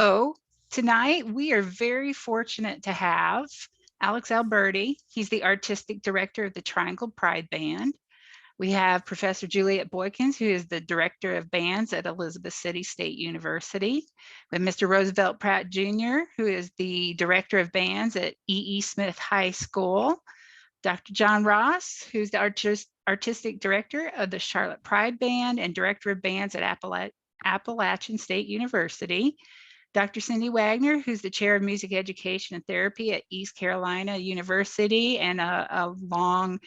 So tonight we are very fortunate to have Alex Alberti. He's the artistic director of the Triangle Pride Band. We have Professor Juliet Boykins, who is the director of bands at Elizabeth City State University. We have Mr. Roosevelt Pratt Jr., who is the director of bands at E.E. Smith High School. Dr. John Ross, who's the artistic director of the Charlotte Pride Band and director of bands at Appalachian State University. Dr. Cindy Wagoner, who's the chair of music education and therapy at East Carolina University and a long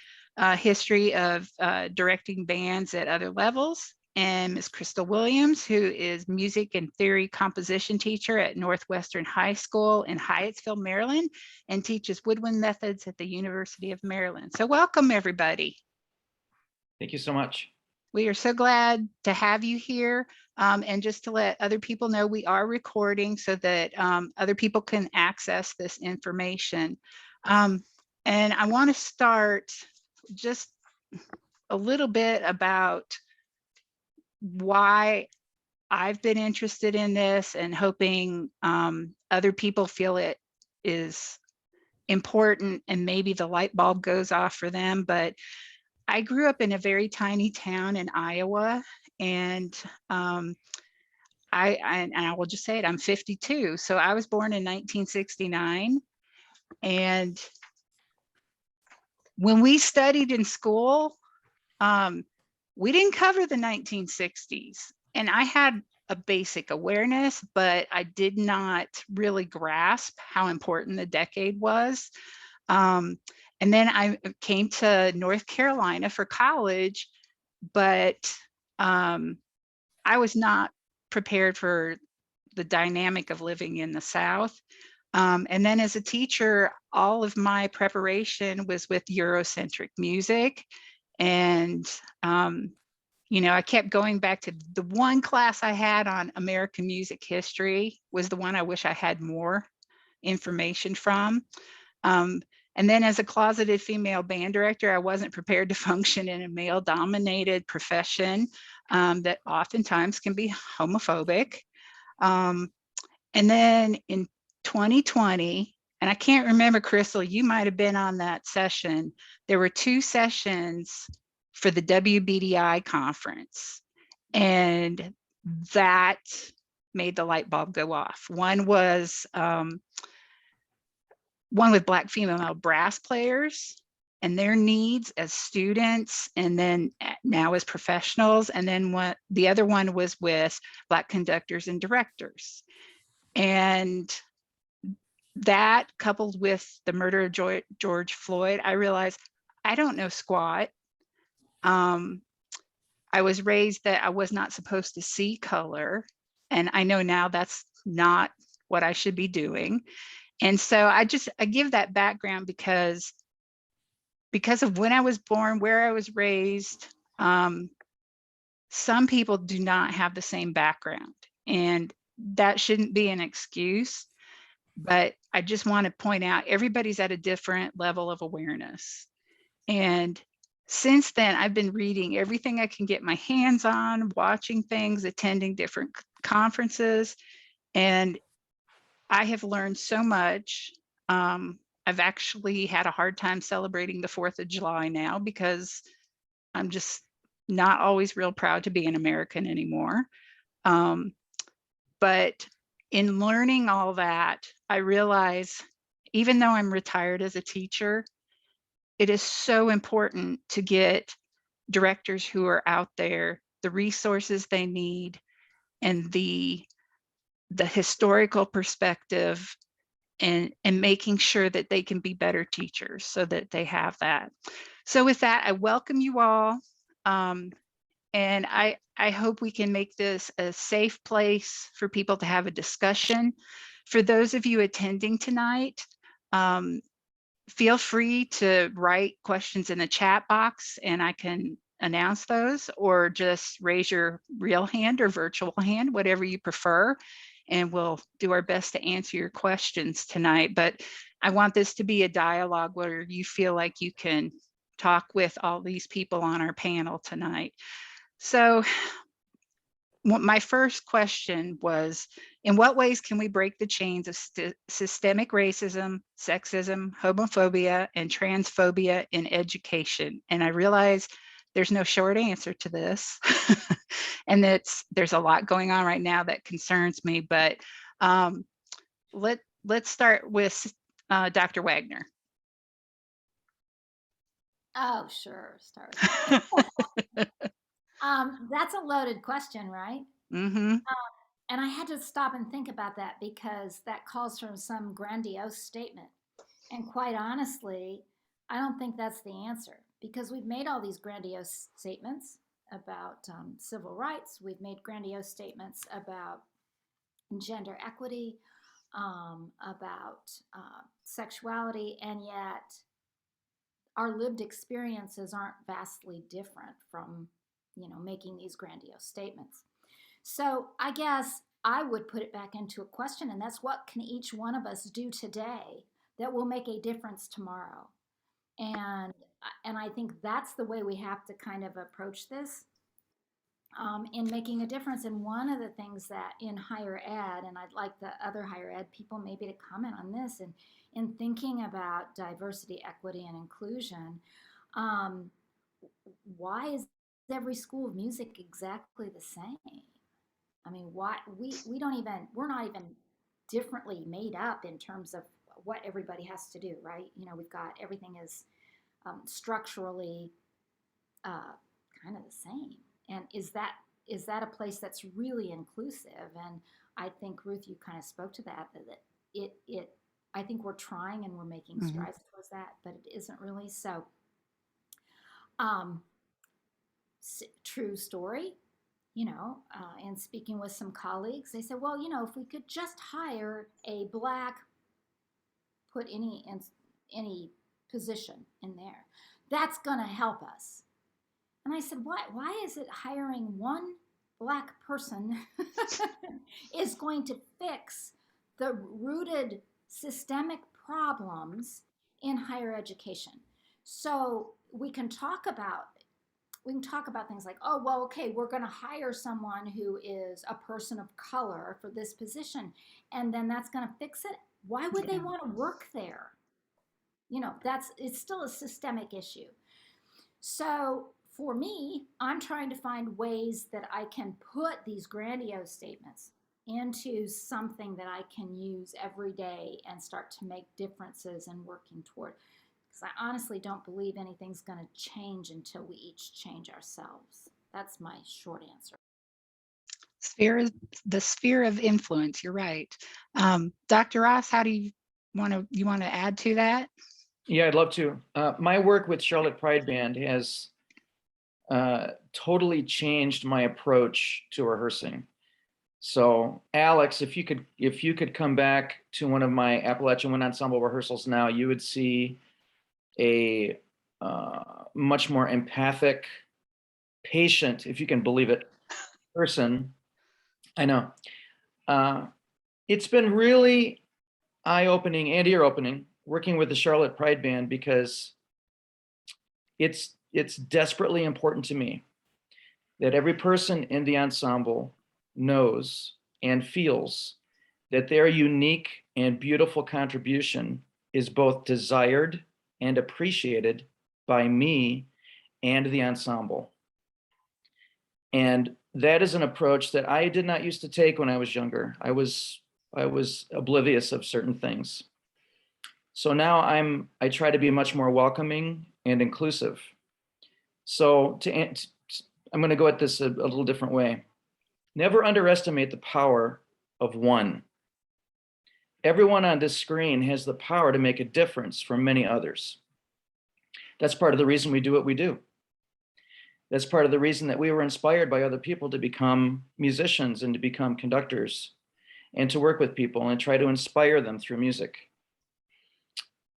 history of directing bands at other levels. And Ms. Krystal Williams, who is music and theory composition teacher at Northwestern High School in Hyattsville, Maryland, and teaches woodwind methods at the University of Maryland. So welcome, everybody. Thank you so much. We are so glad to have you here. And just to let other people know, we are recording so that other people can access this information. And I want to start just a little bit about why I've been interested in this and hoping other people feel it is important and maybe the light bulb goes off for them. But I grew up in a very tiny town in Iowa, and I will just say it, I'm 52. So I was born in 1969. And when we studied in school, we didn't cover the 1960s. And I had a basic awareness, but I did not really grasp how important the decade was. And then I came to North Carolina for college, but I was not prepared for the dynamic of living in the South. And then as a teacher, all of my preparation was with Eurocentric music. And, you know, I kept going back to the one class I had on American music history was the one I wish I had more information from. And then as a closeted female band director, I wasn't prepared to function in a male-dominated profession that oftentimes can be homophobic. And then in 2020, and I can't remember, Krystal, you might have been on that session. There were 2 sessions for the WBDI conference, and that made the light bulb go off. One was one with Black female brass players and their needs as students, and then now as professionals. And then the other one was with Black conductors and directors. And that, coupled with the murder of George Floyd, I realized I don't know squat. I was raised that I was not supposed to see color. And I know now that's not what I should be doing. And so I give that background because of when I was born, where I was raised. Some people do not have the same background, and that shouldn't be an excuse. But I just want to point out everybody's at a different level of awareness. And since then, I've been reading everything I can get my hands on, watching things, attending different conferences, and I have learned so much. I've actually had a hard time celebrating the 4th of July now because I'm just not always real proud to be an American anymore. But in learning all that, I realize even though I'm retired as a teacher, it is so important to get directors who are out there the resources they need and the historical perspective, and making sure that they can be better teachers so that they have that. So with that, I welcome you all. And I hope we can make this a safe place for people to have a discussion. For those of you attending tonight, feel free to write questions in the chat box and I can announce those, or just raise your real hand or virtual hand, whatever you prefer. And we'll do our best to answer your questions tonight. But I want this to be a dialogue where you feel like you can talk with all these people on our panel tonight. So my first question was, in what ways can we break the chains of systemic racism, sexism, homophobia, and transphobia in education? And I realized there's no short answer to this. And there's a lot going on right now that concerns me, but let's start with Dr. Wagoner. Oh, sure. Start with that's a loaded question, right? Mm-hmm. And I had to stop and think about that because that calls from some grandiose statement. And quite honestly, I don't think that's the answer because we've made all these grandiose statements about civil rights. We've made grandiose statements about gender equity, about sexuality, and yet our lived experiences aren't vastly different from, making these grandiose statements. So I guess I would put it back into a question, and that's what can each one of us do today that will make a difference tomorrow? And and I think that's the way we have to kind of approach this in making a difference. And one of the things that in higher ed, and I'd like the other higher ed people maybe to comment on this, and in thinking about diversity, equity, and inclusion, um, why is every school of music exactly the same? I mean, why we don't even we're not even differently made up in terms of what everybody has to do, right? We've got everything is structurally uh, kind of the same. And is that a place that's really inclusive? And I think Ruth, you kind of spoke to that it I think we're trying and we're making strides towards that, but it isn't really so. Um, True story. And speaking with some colleagues, they said, well, if we could just hire a black, put any position in there, that's going to help us. And I said, why is it hiring one black person is going to fix the rooted systemic problems in higher education? So we can talk about things like, oh, well, okay, we're going to hire someone who is a person of color for this position, and then that's going to fix it. Why would they want to work there? It's still a systemic issue. So for me, I'm trying to find ways that I can put these grandiose statements into something that I can use every day and start to make differences and working toward. Because I honestly don't believe anything's going to change until we each change ourselves. That's my short answer. The sphere of influence. You're right. Dr. Ross, how do you want to add to that? Yeah, I'd love to. My work with Charlotte Pride Band has totally changed my approach to rehearsing. So, Alex, if you could come back to one of my Appalachian Wind Ensemble rehearsals now, you would see a much more empathic, patient, if you can believe it, person. I know. It's been really eye-opening and ear-opening working with the Charlotte Pride Band because it's desperately important to me that every person in the ensemble knows and feels that their unique and beautiful contribution is both desired and appreciated by me and the ensemble. And that is an approach that I did not used to take when I was younger. I was oblivious of certain things. So now I try to be much more welcoming and inclusive. So I'm going to go at this a little different way. Never underestimate the power of one. Everyone on this screen has the power to make a difference for many others. That's part of the reason we do what we do. That's part of the reason that we were inspired by other people to become musicians and to become conductors and to work with people and try to inspire them through music.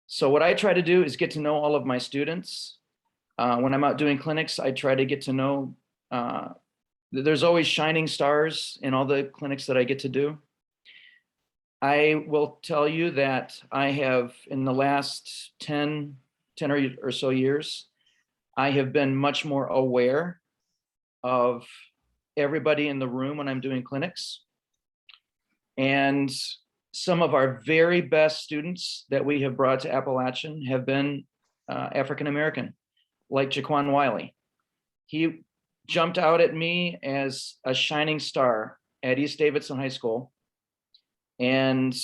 So what I try to do is get to know all of my students. When I'm out doing clinics, I try to get to know, there's always shining stars in all the clinics that I get to do. I will tell you that I have, in the last 10 or so years, I have been much more aware of everybody in the room when I'm doing clinics. And some of our very best students that we have brought to Appalachian have been African-American, like Jaquan Wiley. He jumped out at me as a shining star at East Davidson High School. And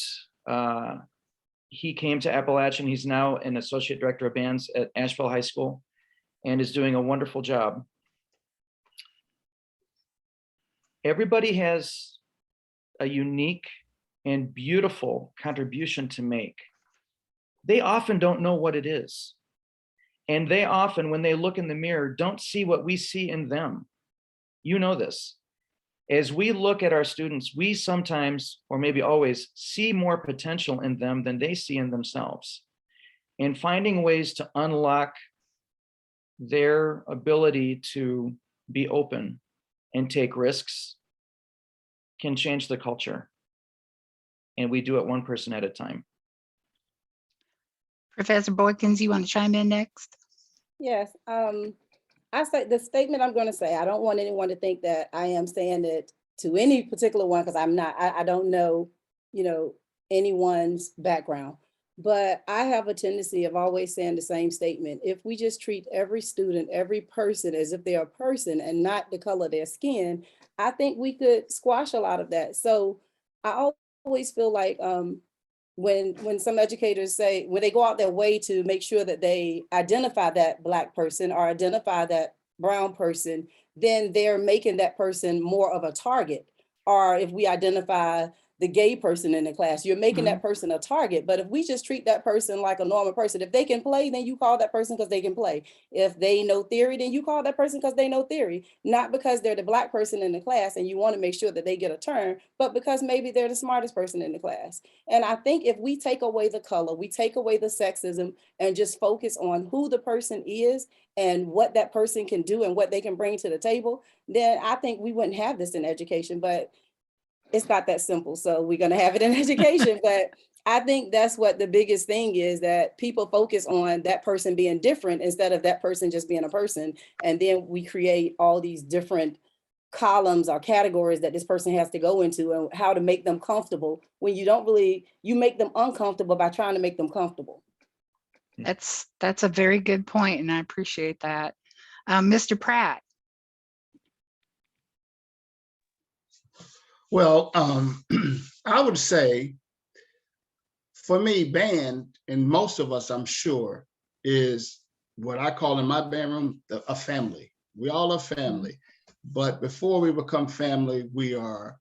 he came to Appalachian. He's now an associate director of bands at Asheville High School and is doing a wonderful job. Everybody has a unique and beautiful contribution to make. They often don't know what it is. And they often, when they look in the mirror, don't see what we see in them. You know this. As we look at our students, we sometimes, or maybe always, see more potential in them than they see in themselves. And finding ways to unlock their ability to be open and take risks can change the culture. And we do it one person at a time. Professor Boykins, you want to chime in next? Yes. I say the statement I'm going to say, I don't want anyone to think that I am saying it to any particular one, because I'm not. I don't know, anyone's background. But I have a tendency of always saying the same statement. If we just treat every student, every person as if they're a person and not the color of their skin, I think we could squash a lot of that. So I always feel like when some educators say, when they go out their way to make sure that they identify that Black person or identify that brown person, then they're making that person more of a target. Or if we identify the gay person in the class, you're making that person a target. But if we just treat that person like a normal person, if they can play, then you call that person because they can play. If they know theory, then you call that person because they know theory, not because they're the Black person in the class and you want to make sure that they get a turn, but because maybe they're the smartest person in the class. And I think if we take away the color, we take away the sexism and just focus on who the person is and what that person can do and what they can bring to the table, then I think we wouldn't have this in education. But it's not that simple. So we're going to have it in education. But I think that's what the biggest thing is, that people focus on that person being different instead of that person just being a person. And then we create all these different columns or categories that this person has to go into and how to make them comfortable when you make them uncomfortable by trying to make them comfortable. That's a very good point, and I appreciate that. Mr. Pratt. Well, I would say, for me, band, and most of us, I'm sure, is what I call in my band room a family. We all are family. But before we become family, we are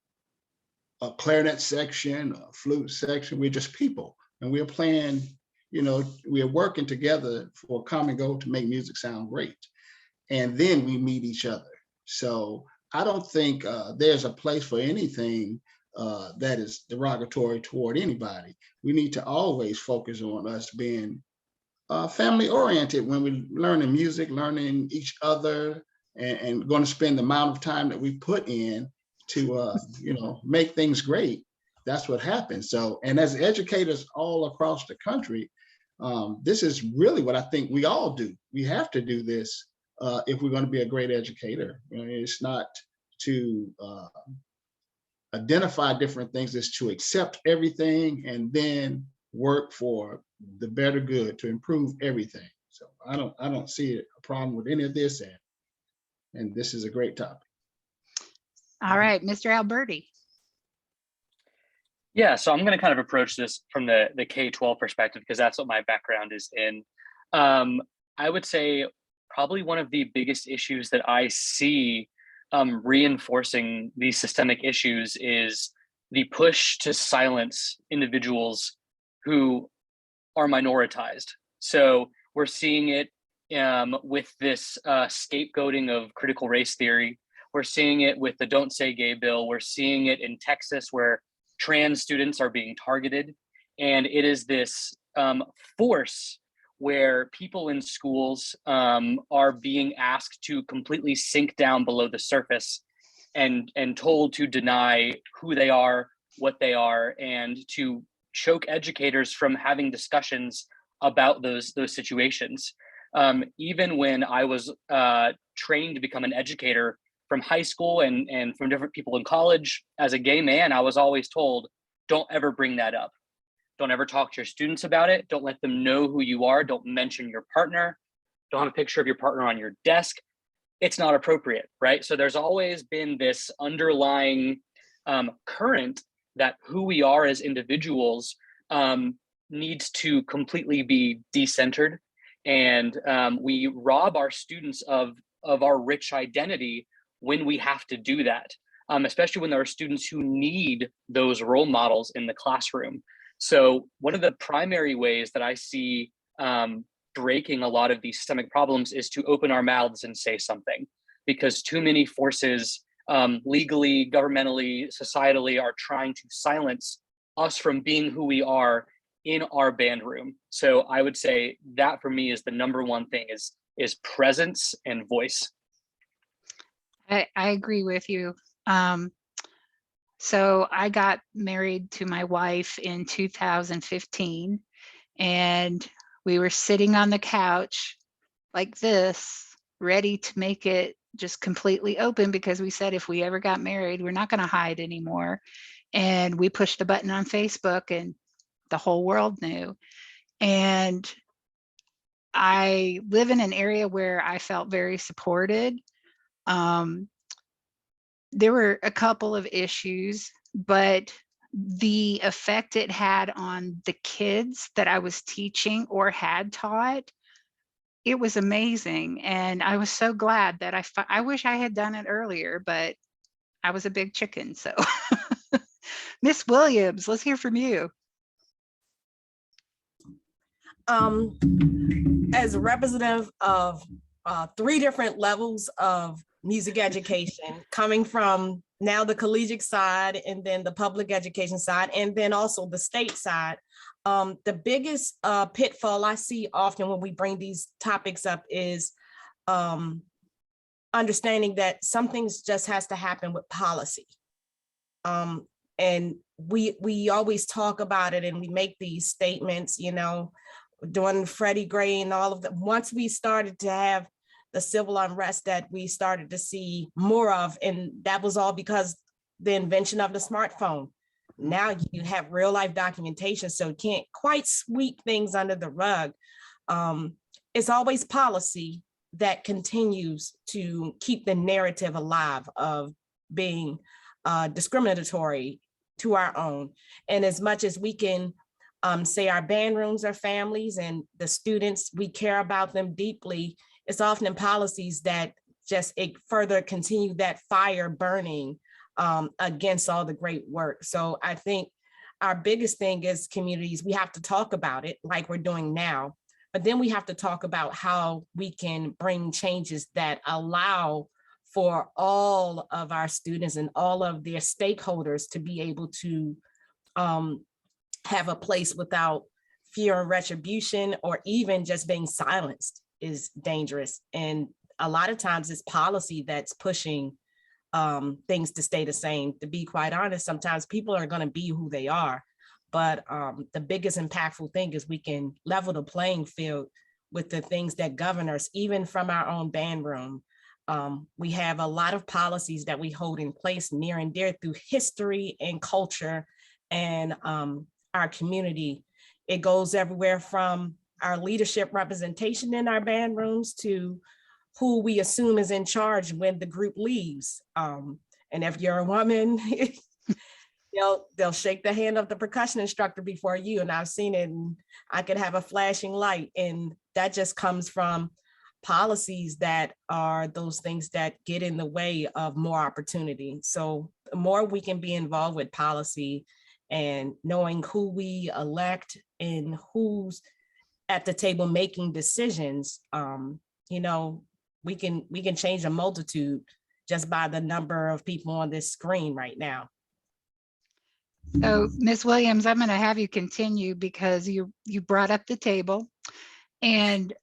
a clarinet section, a flute section. We're just people. And we're playing, we are working together for a common goal to make music sound great. And then we meet each other. So I don't think there's a place for anything that is derogatory toward anybody. We need to always focus on us being family oriented when we're learning music, learning each other, and going to spend the amount of time that we put in to, make things great. That's what happens. So, and as educators all across the country, this is really what I think we all do. We have to do this if we're going to be a great educator. It's not to identify different things, it's to accept everything and then work for the better good to improve everything. So I don't see a problem with any of this, and this is a great topic. All right, Mr. Alberti. Yeah, so I'm going to kind of approach this from the K-12 perspective because that's what my background is in. I would say probably one of the biggest issues that I see reinforcing these systemic issues is the push to silence individuals who are minoritized. So we're seeing it with this scapegoating of critical race theory. We're seeing it with the Don't Say Gay bill. We're seeing it in Texas where trans students are being targeted. And it is this force where people in schools are being asked to completely sink down below the surface and told to deny who they are, what they are, and to choke educators from having discussions about those situations. Even when I was trained to become an educator, from high school and from different people in college. As a gay man, I was always told, don't ever bring that up. Don't ever talk to your students about it. Don't let them know who you are. Don't mention your partner. Don't have a picture of your partner on your desk. It's not appropriate, right? So there's always been this underlying current that who we are as individuals needs to completely be decentered. And we rob our students of our rich identity when we have to do that, especially when there are students who need those role models in the classroom. So one of the primary ways that I see breaking a lot of these systemic problems is to open our mouths and say something, because too many forces legally, governmentally, societally are trying to silence us from being who we are in our band room. So I would say that for me is the number one thing is presence and voice. I agree with you. So I got married to my wife in 2015, and we were sitting on the couch like this, ready to make it just completely open, because we said if we ever got married, we're not going to hide anymore. And we pushed a button on Facebook and the whole world knew. And I live in an area where I felt very supported. There were a couple of issues, but the effect it had on the kids that I was teaching or had taught, it was amazing. And I was so glad that I wish I had done it earlier, but I was a big chicken. So Miss Williams, let's hear from you. As a representative of 3 different levels of music education, coming from now the collegiate side and then the public education side, and then also the state side, the biggest pitfall I see often when we bring these topics up is understanding that some things just has to happen with policy. And we always talk about it and we make these statements, you know, during Freddie Gray and all of that. Once we started to have the civil unrest that we started to see more of, and that was all because the invention of the smartphone. Now you have real life documentation, so you can't quite sweep things under the rug. It's always policy that continues to keep the narrative alive of being discriminatory to our own. And as much as we can say our band rooms are families and the students, we care about them deeply, it's often in policies that just further continue that fire burning against all the great work. So I think our biggest thing as communities, we have to talk about it like we're doing now, but then we have to talk about how we can bring changes that allow for all of our students and all of their stakeholders to be able to have a place without fear and retribution, or even just being silenced is dangerous. And a lot of times it's policy that's pushing things to stay the same. To be quite honest, sometimes people are going to be who they are, but the biggest impactful thing is we can level the playing field with the things that govern us, even from our own band room. We have a lot of policies that we hold in place near and dear through history and culture and our community. It goes everywhere from our leadership representation in our band rooms to who we assume is in charge when the group leaves. And if you're a woman, they'll shake the hand of the percussion instructor before you. And I've seen it, and I could have a flashing light. And that just comes from policies that are those things that get in the way of more opportunity. So the more we can be involved with policy and knowing who we elect and who's at the table making decisions, we can change a multitude just by the number of people on this screen right now. So Ms. Williams, I'm going to have you continue because you brought up the table, and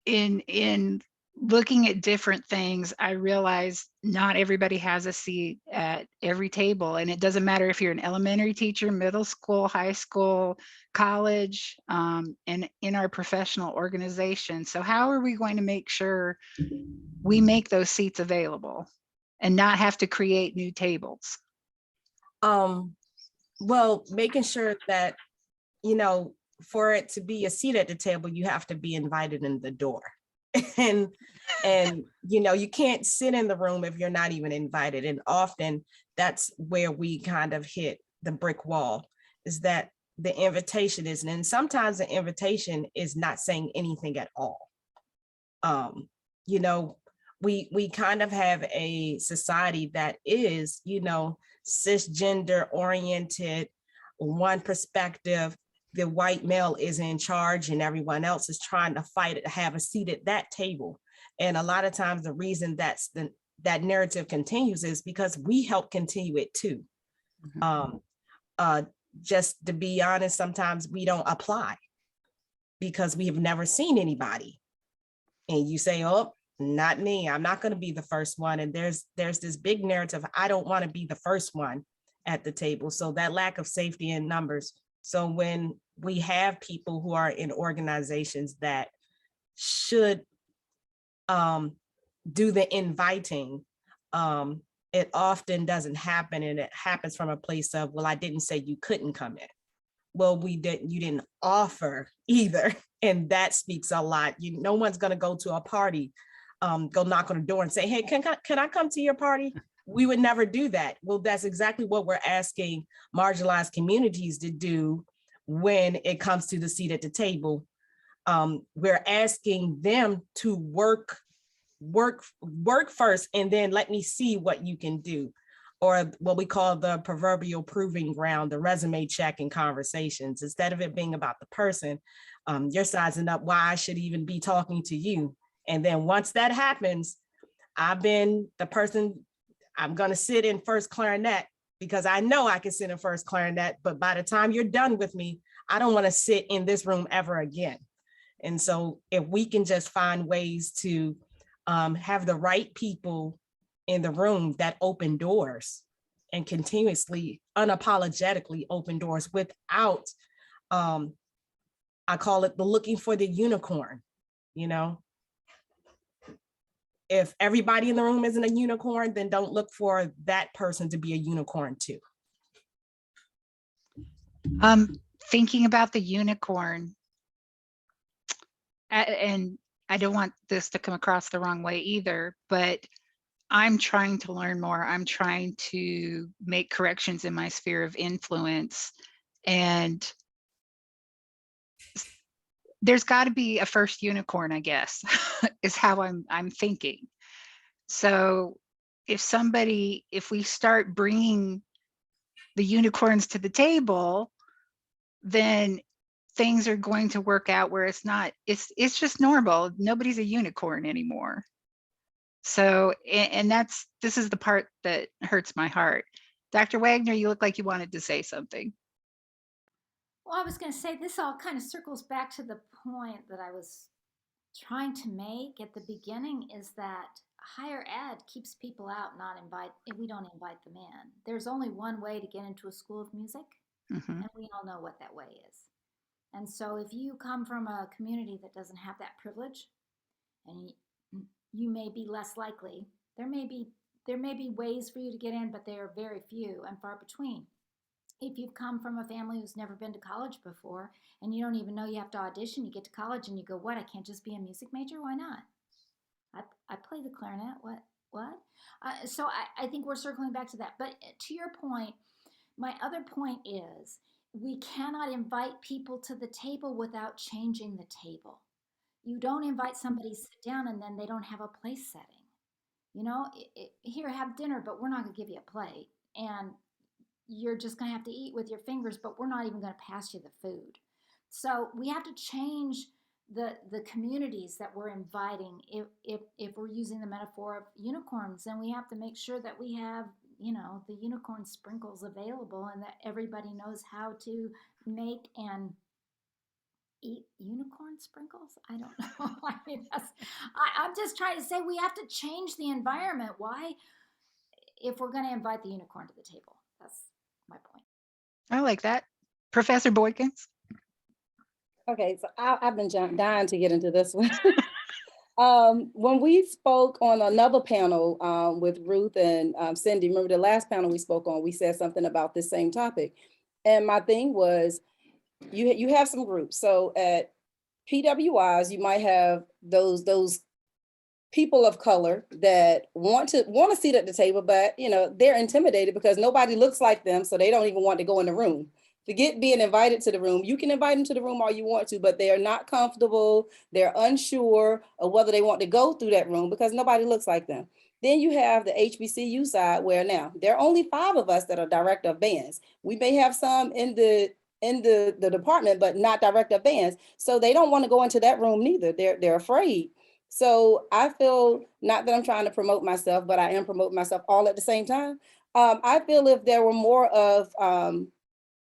in looking at different things, I realize not everybody has a seat at every table, and it doesn't matter if you're an elementary teacher, middle school, high school, college, and in our professional organization. So how are we going to make sure we make those seats available? and not have to create new tables? Well, making sure that, you know, for it to be a seat at the table, you have to be invited in the door. and you know, you can't sit in the room if you're not even invited. And often that's where we kind of hit the brick wall, is that the invitation isn't, and sometimes the invitation is not saying anything at all. You know, we kind of have a society that is, you know, cisgender oriented, one perspective, the white male is in charge and everyone else is trying to fight it, have a seat at that table. And a lot of times the reason that narrative continues is because we help continue it too. Just to be honest, sometimes we don't apply because we have never seen anybody. And you say, oh, not me, I'm not going to be the first one. And there's this big narrative, I don't want to be the first one at the table. So that lack of safety in numbers. So when we have people who are in organizations that should do the inviting, it often doesn't happen, and it happens from a place of, well, I didn't say you couldn't come in. Well, you didn't offer either. And that speaks a lot. No one's going to go to a party, go knock on the door and say, hey, can I come to your party? We would never do that. Well, that's exactly what we're asking marginalized communities to do when it comes to the seat at the table. We're asking them to work first, and then let me see what you can do. Or what we call the proverbial proving ground, the resume checking conversations. Instead of it being about the person, you're sizing up why I should even be talking to you. And then once that happens, I've been the person, I'm going to sit in first clarinet because I know I can sit in first clarinet, but by the time you're done with me, I don't want to sit in this room ever again. And so if we can just find ways to have the right people in the room that open doors and continuously, unapologetically open doors without, I call it the looking for the unicorn, you know? If everybody in the room isn't a unicorn, then don't look for that person to be a unicorn too. Thinking about the unicorn, and I don't want this to come across the wrong way either, but I'm trying to learn more. I'm trying to make corrections in my sphere of influence. And there's got to be a first unicorn, I guess, is how I'm thinking. So if we start bringing the unicorns to the table, then things are going to work out where it's just normal. Nobody's a unicorn anymore. So, and this is the part that hurts my heart. Dr. Wagoner, you look like you wanted to say something. Well, I was going to say this all kind of circles back to the point that I was trying to make at the beginning, is that higher ed keeps people out, we don't invite them in. There's only one way to get into a school of music, and we all know what that way is. And so if you come from a community that doesn't have that privilege, and you may be less likely, there may be ways for you to get in, but they are very few and far between. If you've come from a family who's never been to college before and you don't even know you have to audition, you get to college and you go, what, I can't just be a music major? Why not? I play the clarinet. What? So I think we're circling back to that. But to your point, my other point is we cannot invite people to the table without changing the table. You don't invite somebody to sit down and then they don't have a place setting. You know, here, have dinner, but we're not going to give you a plate. And you're just going to have to eat with your fingers, but we're not even going to pass you the food. So we have to change the communities that we're inviting. If we're using the metaphor of unicorns, then we have to make sure that we have, the unicorn sprinkles available and that everybody knows how to make and eat unicorn sprinkles. I don't know. I mean, I'm just trying to say we have to change the environment. Why? If we're going to invite the unicorn to the table, that's my point. I like that. Professor Boykins. Okay, so I've been dying to get into this one. When we spoke on another panel with Ruth and Cindy, remember the last panel we spoke on, we said something about this same topic. And my thing was, you have some groups. So at PWIs, you might have those people of color that want to sit at the table, but they're intimidated because nobody looks like them, so they don't even want to go in the room. Forget being invited to the room. You can invite them to the room all you want to, but they are not comfortable. They're unsure of whether they want to go through that room because nobody looks like them. Then you have the HBCU side where now there are only 5 of us that are director of bands. We may have some in the department, but not director of bands. So they don't want to go into that room neither. They're afraid. So I feel, not that I'm trying to promote myself, but I am promoting myself all at the same time. I feel if there were more of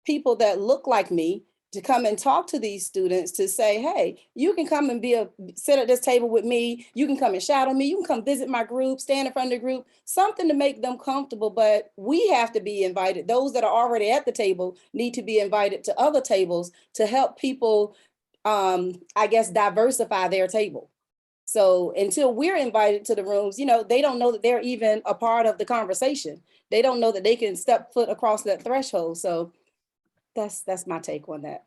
people that look like me to come and talk to these students to say, hey, you can come and sit at this table with me. You can come and shadow me. You can come visit my group, stand in front of the group, something to make them comfortable. But we have to be invited. Those that are already at the table need to be invited to other tables to help people, I guess, diversify their table. So until we're invited to the rooms, they don't know that they're even a part of the conversation. They don't know that they can step foot across that threshold. So that's my take on that.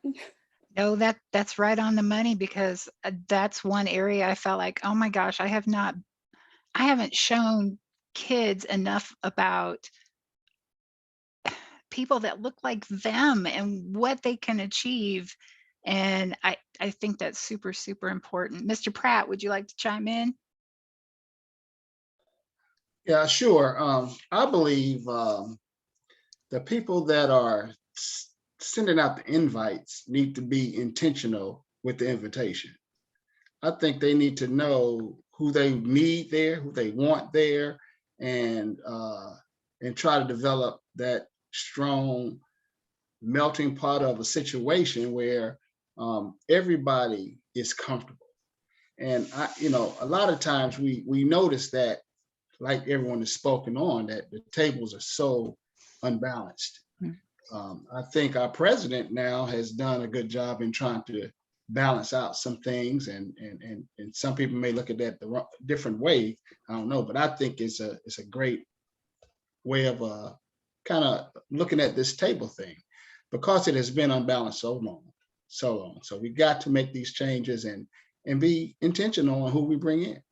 No, that's right on the money, because that's one area I felt like, oh my gosh, I haven't shown kids enough about people that look like them and what they can achieve. And I think that's super, super important. Mr. Pratt, would you like to chime in? Yeah, sure. I believe the people that are sending out the invites need to be intentional with the invitation. I think they need to know who they need there, who they want there, and try to develop that strong melting pot of a situation where everybody is comfortable. And a lot of times we notice that, like everyone has spoken on, that the tables are so unbalanced. I think our president now has done a good job in trying to balance out some things, and some people may look at that the different way. I don't know, but I think it's a great way of kind of looking at this table thing, because it has been unbalanced so long. So we got to make these changes and be intentional on who we bring in.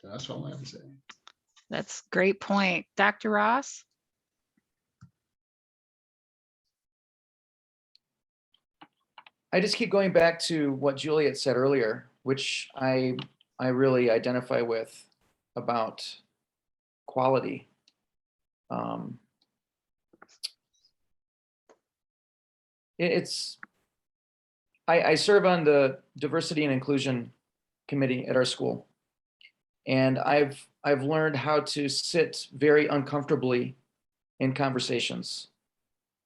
So that's all I have to say. That's a great point. Dr. Ross? I just keep going back to what Juliet said earlier, which I really identify with about quality. I serve on the diversity and inclusion committee at our school, and I've learned how to sit very uncomfortably in conversations.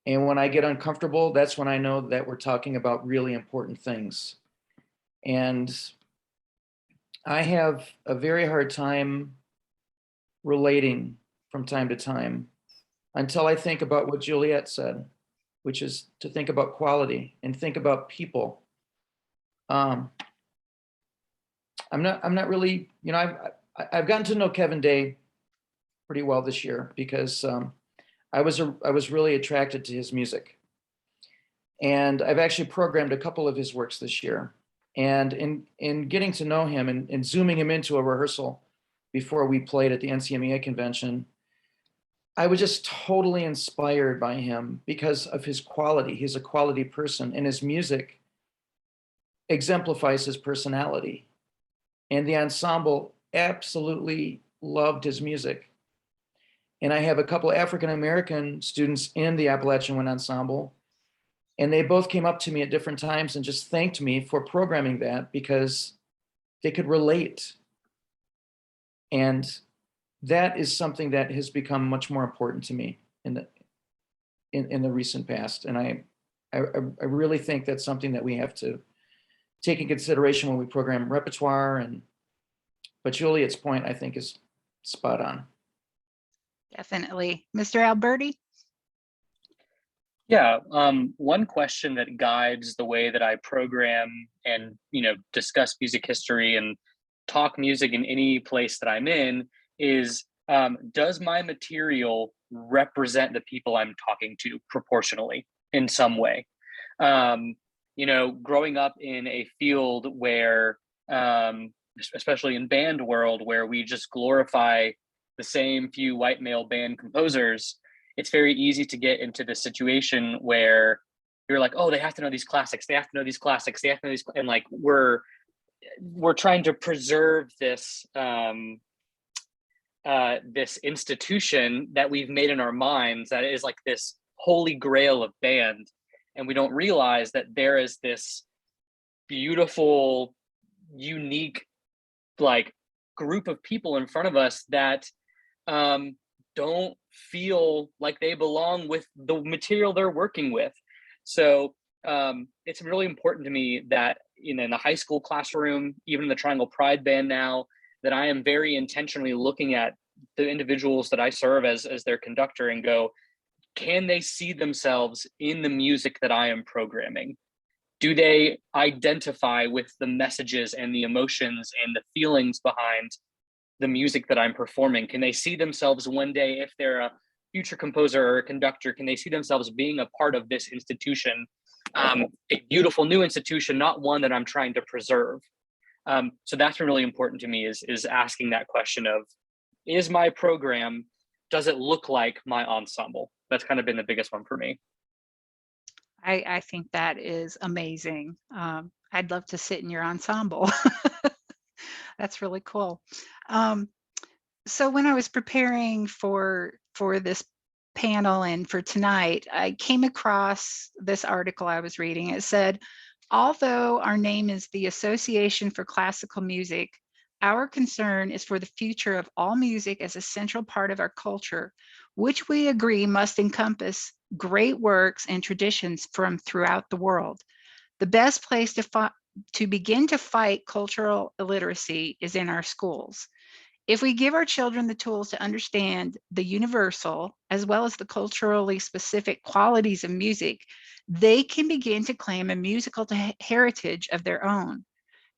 And when I get uncomfortable, that's when I know that we're talking about really important things. And I have a very hard time relating from time to time until I think about what Juliet said, which is to think about quality and think about people. I'm not really, I've gotten to know Kevin Day pretty well this year because I was really attracted to his music. And I've actually programmed a couple of his works this year. And in getting to know him and zooming him into a rehearsal before we played at the NCMEA convention, I was just totally inspired by him because of his quality. He's a quality person, and his music exemplifies his personality. And the ensemble absolutely loved his music. And I have a couple of African-American students in the Appalachian Wind Ensemble, and they both came up to me at different times and just thanked me for programming that because they could relate. And that is something that has become much more important to me in the recent past. And I really think that's something that we have to take in consideration when we program repertoire. But Juliet's point, I think, is spot on. Definitely. Mr. Alberti? Yeah, one question that guides the way that I program and discuss music history and talk music in any place that I'm in is, does my material represent the people I'm talking to proportionally in some way? Growing up in a field where, especially in band world, where we just glorify the same few white male band composers, it's very easy to get into the situation where you're like, oh, they have to know these classics. They have to know these classics. They have to know these, and like we're trying to preserve this this institution that we've made in our minds that is like this holy grail of band, and we don't realize that there is this beautiful, unique, like group of people in front of us that don't feel like they belong with the material they're working with. So it's really important to me that in the high school classroom, even in the Triangle Pride band now, that I am very intentionally looking at the individuals that I serve as their conductor and go, can they see themselves in the music that I am programming? Do they identify with the messages and the emotions and the feelings behind the music that I'm performing? Can they see themselves one day, if they're a future composer or a conductor, can they see themselves being a part of this institution, a beautiful new institution, not one that I'm trying to preserve? So that's been really important to me, is asking that question of, is my program, does it look like my ensemble? That's kind of been the biggest one for me. I think that is amazing. I'd love to sit in your ensemble. That's really cool. So when I was preparing for this panel and for tonight, I came across this article I was reading. It said, although our name is the Association for Classical Music, our concern is for the future of all music as a central part of our culture, which we agree must encompass great works and traditions from throughout the world. The best place to begin to fight cultural illiteracy is in our schools. If we give our children the tools to understand the universal as well as the culturally specific qualities of music, they can begin to claim a musical heritage of their own.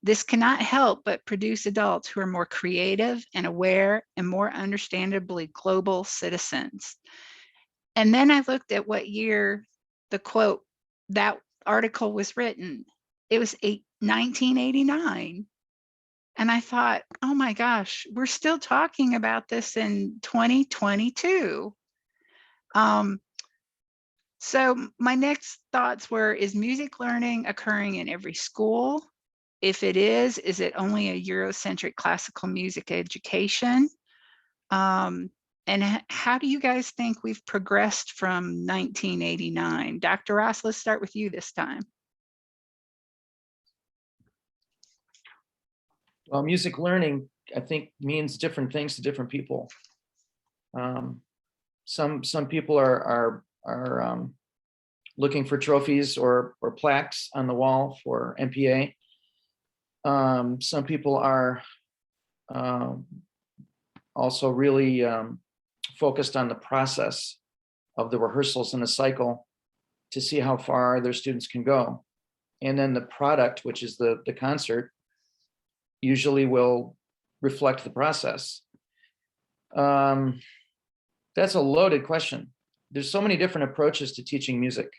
This cannot help but produce adults who are more creative and aware and more understandably global citizens. And then I looked at what year that article was written. It was 1989. And I thought, oh my gosh, we're still talking about this in 2022. So my next thoughts were, is music learning occurring in every school? If it is it only a Eurocentric classical music education? And how do you guys think we've progressed from 1989? Dr. Ross, let's start with you this time. Well, music learning, I think, means different things to different people. Some people are looking for trophies or plaques on the wall for MPA. Some people are also really focused on the process of the rehearsals in the cycle to see how far their students can go. And then the product, which is the concert, usually will reflect the process. That's a loaded question. There's so many different approaches to teaching music.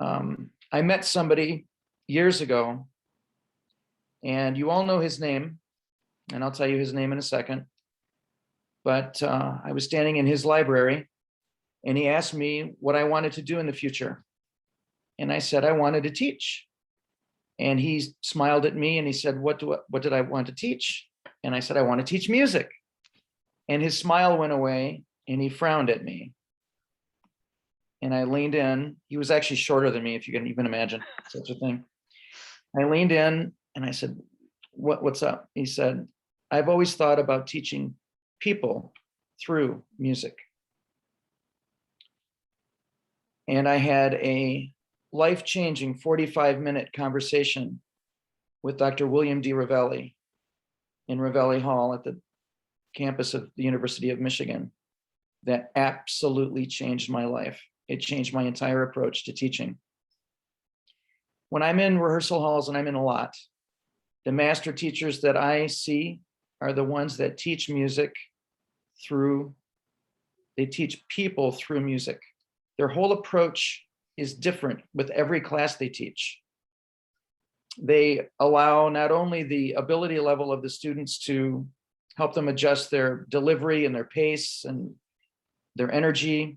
I met somebody years ago, and you all know his name, and I'll tell you his name in a second. But I was standing in his library, and he asked me what I wanted to do in the future. And I said I wanted to teach. And he smiled at me and he said, what did I want to teach? And I said, I want to teach music. And his smile went away and he frowned at me. And I leaned in. He was actually shorter than me, if you can even imagine such a thing. I leaned in and I said, what's up? He said, I've always thought about teaching people through music. And I had a life-changing 45-minute conversation with Dr. William D. Ravelli in Ravelli Hall at the campus of the University of Michigan that absolutely changed my life. It changed my entire approach to teaching. When I'm in rehearsal halls, and I'm in a lot, The master teachers that I see are the ones that teach music they teach people through music. Their whole approach is different with every class they teach. They allow not only the ability level of the students to help them adjust their delivery and their pace and their energy,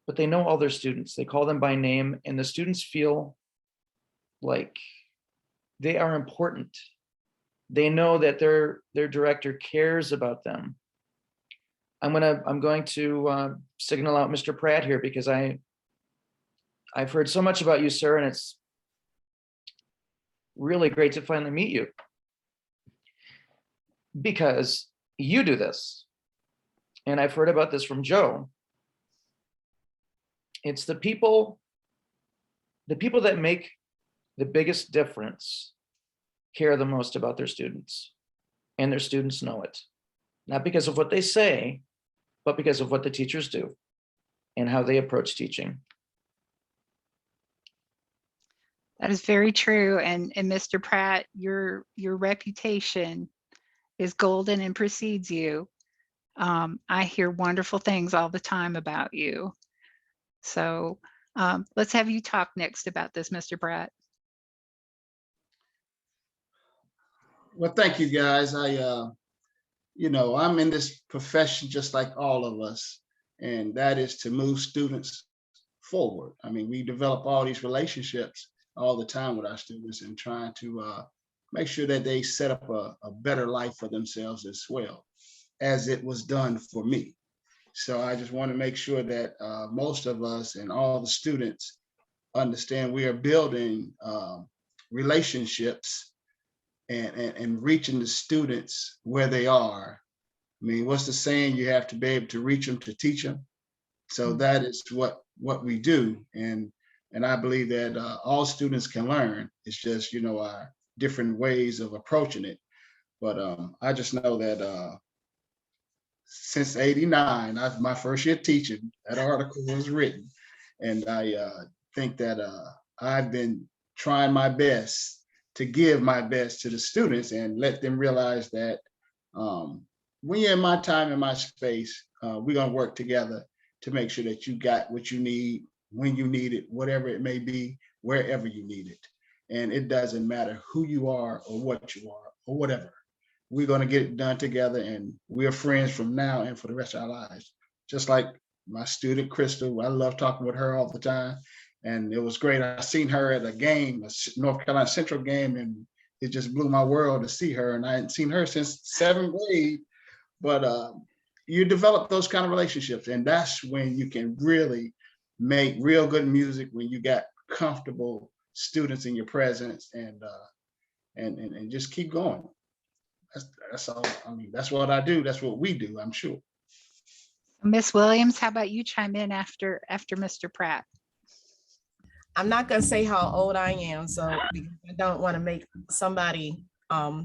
but they know all their students. They call them by name, and the students feel like they are important. They know that their director cares about them. I'm going to signal out Mr. Pratt here, because I've heard so much about you, sir, and it's really great to finally meet you, because you do this. And I've heard about this from Joe. It's the people that make the biggest difference care the most about their students, and their students know it. Not because of what they say, but because of what the teachers do and how they approach teaching. That is very true. And Mr. Pratt, your reputation is golden and precedes you. I hear wonderful things all the time about you. So let's have you talk next about this, Mr. Pratt. Well, thank you, guys. I'm in this profession just like all of us, and that is to move students forward. I mean, we develop all these relationships all the time with our students and trying to make sure that they set up a better life for themselves as well, as it was done for me. So I just want to make sure that most of us and all the students understand we are building relationships and reaching the students where they are. I mean, what's the saying? You have to be able to reach them to teach them. So that is what we do. And I believe that all students can learn. It's just, our different ways of approaching it. But I just know that since '89, my first year teaching, that article was written. And I think that I've been trying my best to give my best to the students and let them realize that when you're in my time and my space, we're going to work together to make sure that you got what you need, when you need it, whatever it may be, wherever you need it. And it doesn't matter who you are or what you are or whatever. We're going to get it done together, and we're friends from now and for the rest of our lives. Just like my student, Krystal, I love talking with her all the time. And it was great. I seen her at a game, a North Carolina Central game, and it just blew my world to see her. And I hadn't seen her since 7th grade. But you develop those kind of relationships, and that's when you can really make real good music, when you got comfortable students in your presence, and just keep going. That's all. I mean, that's what I do. That's what we do, I'm sure. Miss Williams, how about you chime in after Mr. Pratt? I'm not gonna say how old I am, so because I don't want to make somebody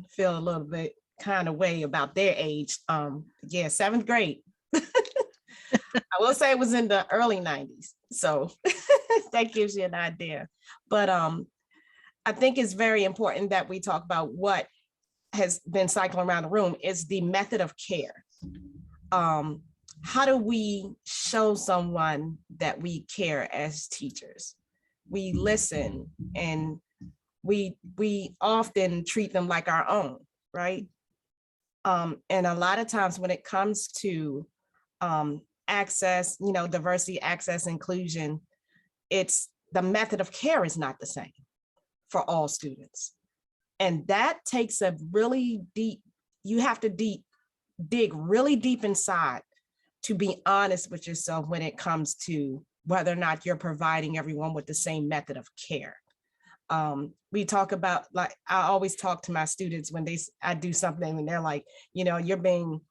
feel a little bit kind of way about their age. Yeah, 7th grade. I will say it was in the early 90s, so that gives you an idea. But I think it's very important that we talk about what has been cycling around the room is the method of care. How do we show someone that we care as teachers? We listen, and we often treat them like our own, right? And a lot of times when it comes to access, diversity, access, inclusion, it's the method of care is not the same for all students. And that takes a really deep, you have to dig really deep inside to be honest with yourself when it comes to whether or not you're providing everyone with the same method of care. We talk about, like, I always talk to my students when I do something and they're like, you're being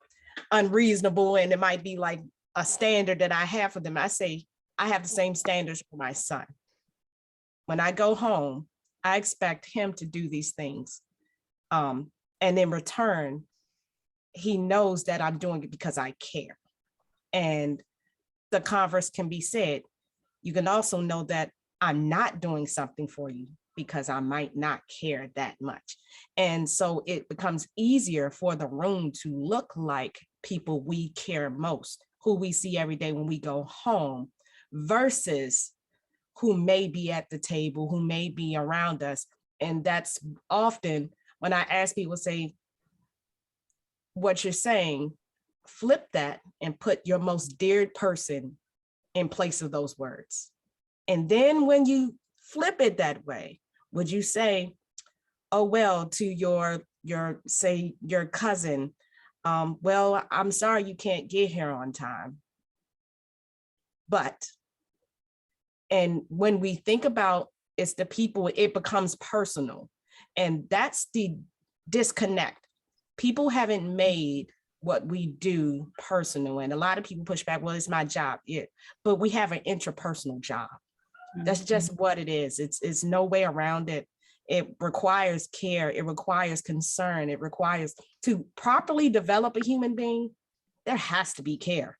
unreasonable, and it might be like a standard that I have for them. I say, I have the same standards for my son. When I go home, I expect him to do these things. And in return, he knows that I'm doing it because I care. And the converse can be said. You can also know that I'm not doing something for you because I might not care that much. And so it becomes easier for the room to look like people we care most, who we see every day when we go home, versus who may be at the table, who may be around us. And that's often when I ask people, say, what you're saying, flip that and put your most dear person in place of those words. And then when you flip it that way, would you say, oh, well, to your say your cousin, well, I'm sorry you can't get here on time. But, and when we think about it's the people, it becomes personal. And that's the disconnect. People haven't made what we do personal. And a lot of people push back, well, it's my job. Yeah, but we have an interpersonal job. That's just what it is. It's no way around it. It requires care. It requires concern. It requires, to properly develop a human being, there has to be care.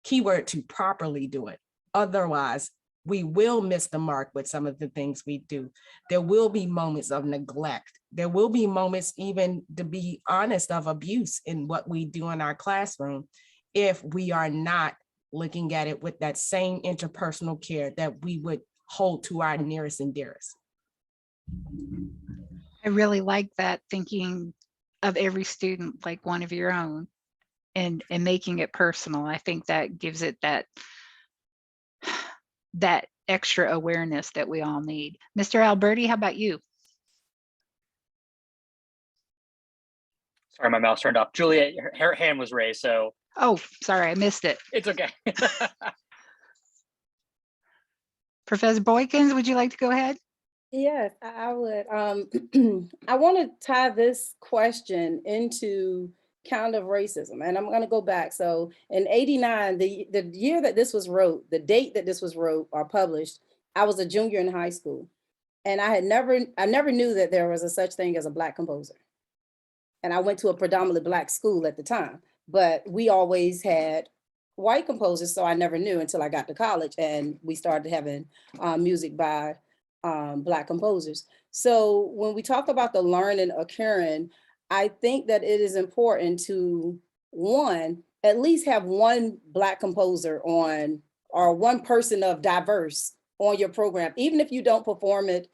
Keyword, to properly do it. Otherwise, we will miss the mark with some of the things we do. There will be moments of neglect. There will be moments, even to be honest, of abuse in what we do in our classroom if we are not looking at it with that same interpersonal care that we would hold to our nearest and dearest. I really like that, thinking of every student like one of your own and making it personal. I think that gives it that extra awareness that we all need. Mr. Alberti, how about you? Sorry, my mouse turned off. Juliet, her hand was raised, so. Oh, sorry, I missed it. It's okay. Professor Boykins, would you like to go ahead? Yes, I would. I want to tie this question into kind of racism, and I'm going to go back. So in '89, the year that this was wrote, the date that this was wrote or published, I was a junior in high school, and I never knew that there was a such thing as a Black composer. And I went to a predominantly Black school at the time, but we always had white composers, so I never knew until I got to college and we started having music by Black composers. So when we talk about the learning occurring, I think that it is important to, one, at least have one Black composer on, or one person of diverse on your program, even if you don't perform it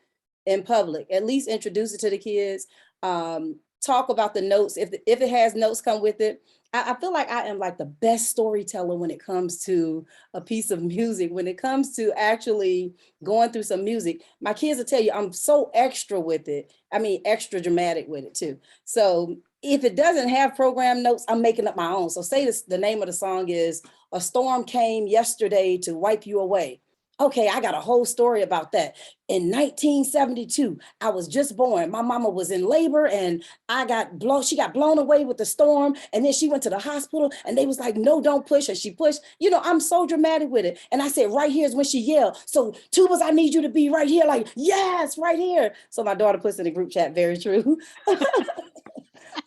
in public. At least introduce it to the kids. Talk about the notes. If it has notes come with it. I feel like I am like the best storyteller when it comes to a piece of music, when it comes to actually going through some music. My kids will tell you I'm so extra with it. I mean, extra dramatic with it too. So if it doesn't have program notes, I'm making up my own. So say this, the name of the song is "A Storm Came Yesterday to Wipe You Away." Okay, I got a whole story about that. In 1972, I was just born. My mama was in labor and she got blown away with the storm. And then she went to the hospital and they was like, no, don't push. And she pushed. You know, I'm so dramatic with it. And I said, right here is when she yelled. So tubas, I need you to be right here. Like, yes, right here. So my daughter puts in the group chat, very true.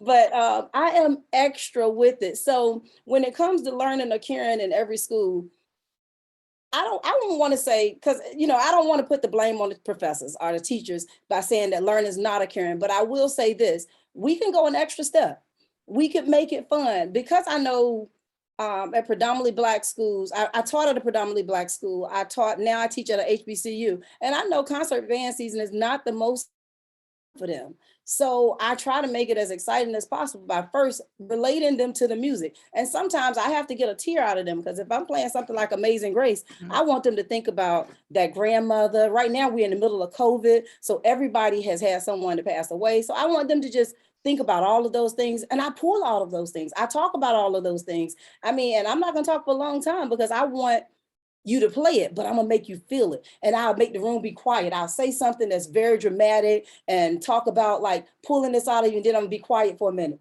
But I am extra with it. So when it comes to learning occurring in every school, I don't want to say, because, you know, I don't want to put the blame on the professors or the teachers by saying that learning is not occurring. But I will say this, we can go an extra step. We could make it fun, because I know at predominantly Black schools, I taught at a predominantly Black school. Now I teach at a HBCU, and I know concert band season is not the most for them. So I try to make it as exciting as possible by first relating them to the music. And sometimes I have to get a tear out of them, because if I'm playing something like Amazing Grace, I want them to think about that grandmother. Right now we're in the middle of COVID, so everybody has had someone to pass away. So I want them to just think about all of those things. And I pull all of those things. I talk about all of those things. I mean, and I'm not gonna talk for a long time because I want you to play it, but I'm gonna make you feel it. And I'll make the room be quiet. I'll say something that's very dramatic and talk about like pulling this out of you, and then I'm gonna be quiet for a minute.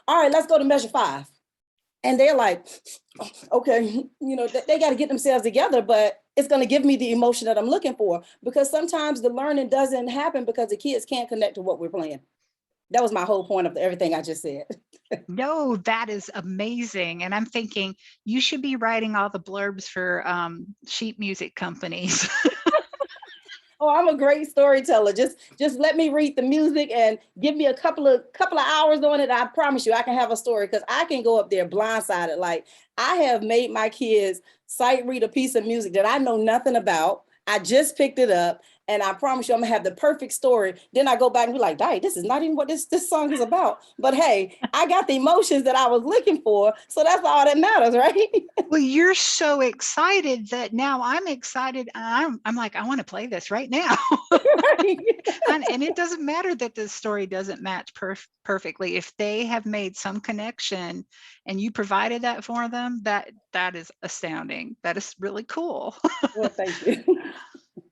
All right, let's go to measure 5. And they're like, okay, you know, they got to get themselves together, but it's gonna give me the emotion that I'm looking for, because sometimes the learning doesn't happen because the kids can't connect to what we're playing. That was my whole point of everything I just said. No, that is amazing. And I'm thinking you should be writing all the blurbs for sheet music companies. Oh, I'm a great storyteller. Just let me read the music and give me a couple of hours on it. I promise you I can have a story, because I can go up there blindsided. Like, I have made my kids sight read a piece of music that I know nothing about. I just picked it up, and I promise you I'm gonna have the perfect story. Then I go back and be like, "Dang, this is not even what this song is about." But hey, I got the emotions that I was looking for, so that's all that matters, right? Well, you're so excited that now I'm excited. I'm like, I want to play this right now. And it doesn't matter that the story doesn't match perfectly. If they have made some connection and you provided that for them, that is astounding. That is really cool. Well, thank you.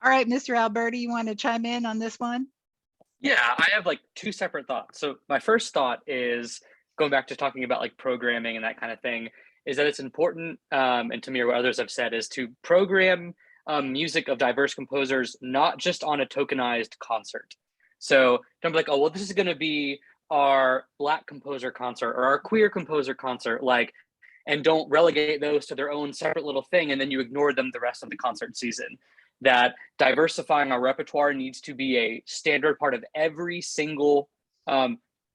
All right, Mr. Alberti, you want to chime in on this one? Yeah, I have like two separate thoughts. So my first thought is going back to talking about like programming and that kind of thing, is that it's important, and to me or what others have said, is to program music of diverse composers, not just on a tokenized concert. So don't be like, oh, well, this is going to be our Black composer concert or our queer composer concert, like, and don't relegate those to their own separate little thing, and then you ignore them the rest of the concert season. That diversifying our repertoire needs to be a standard part of every single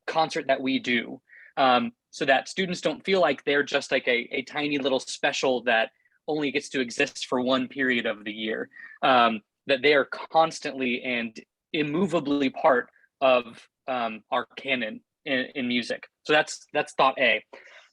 concert that we do, so that students don't feel like they're just like a tiny little special that only gets to exist for one period of the year, that they are constantly and immovably part of our canon in music. So that's thought A.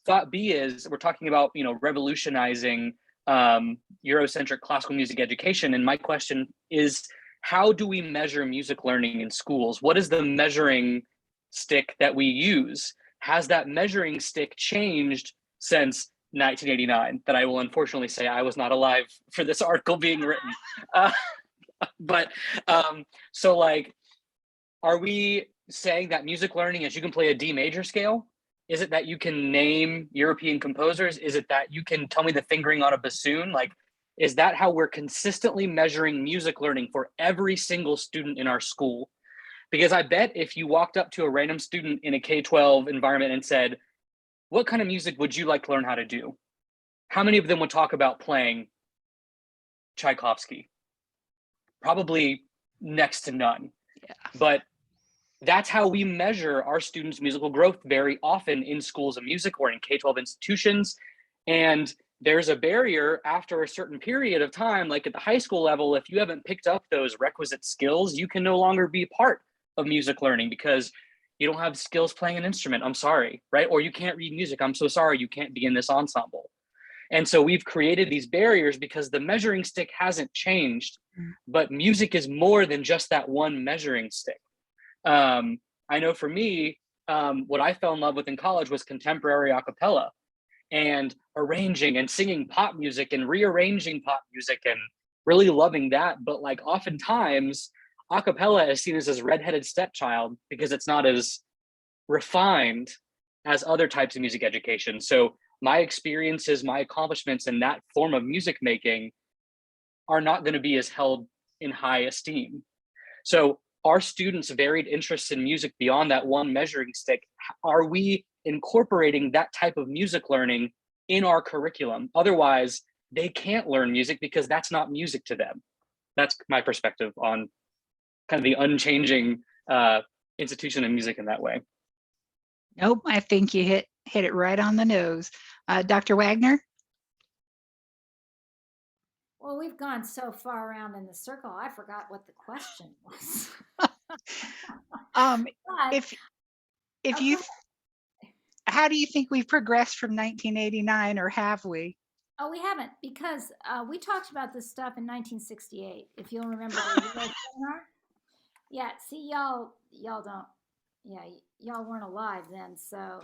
Thought B is we're talking about, revolutionizing Eurocentric classical music education. And my question is, how do we measure music learning in schools? What is the measuring stick that we use? Has that measuring stick changed since 1989? That I will unfortunately say I was not alive for this article being written. So like, are we saying that music learning is you can play a D major scale? Is it that you can name European composers? Is it that you can tell me the fingering on a bassoon? Like, is that how we're consistently measuring music learning for every single student in our school? Because I bet if you walked up to a random student in a K-12 environment and said, what kind of music would you like to learn how to do? How many of them would talk about playing Tchaikovsky? Probably next to none. Yeah. But that's how we measure our students' musical growth very often in schools of music or in K-12 institutions. And there's a barrier after a certain period of time, like at the high school level. If you haven't picked up those requisite skills, you can no longer be part of music learning because you don't have skills playing an instrument. I'm sorry, right? Or you can't read music. I'm so sorry, you can't be in this ensemble. And so we've created these barriers because the measuring stick hasn't changed, but music is more than just that one measuring stick. I know for me, what I fell in love with in college was contemporary a cappella and arranging and singing pop music and rearranging pop music and really loving that. But like oftentimes a cappella is seen as this redheaded stepchild because it's not as refined as other types of music education. So my experiences, my accomplishments in that form of music making are not going to be as held in high esteem. So our students' varied interests in music beyond that one measuring stick, are we incorporating that type of music learning in our curriculum? Otherwise, they can't learn music because that's not music to them. That's my perspective on kind of the unchanging institution of music in that way. Nope, I think you hit it right on the nose. Dr. Wagoner? Well, we've gone so far around in the circle, I forgot what the question was. But, If okay. you, how do you think we've progressed from 1989, or have we? Oh, we haven't, because we talked about this stuff in 1968, if you'll remember the Euro seminar. Yeah, see, y'all don't, yeah, y'all weren't alive then, so.